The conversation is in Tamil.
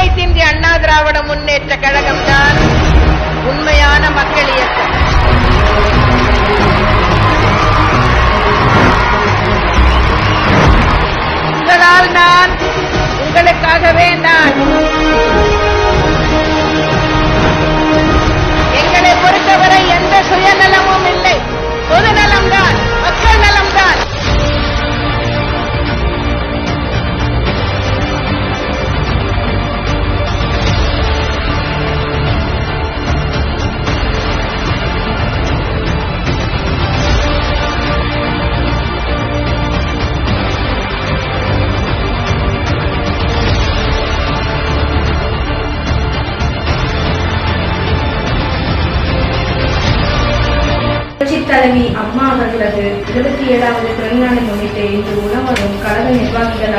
அனைத்து இந்திய அண்ணா திராவிட முன்னேற்ற கழகம்தான் உண்மையான மக்கள் இயக்கம். உங்களால் நான், உங்களுக்காகவே நான். எங்களை பொறுத்தவரை எந்த சுயநலமும் இல்லை, பொதுநலம்தான், மக்கள் நலம்தான். தலைவி அம்மா அவர்களது 27வது பிறந்தநாளை முன்னிட்டு இன்று உணவகம் கழக நிர்வாகிகள்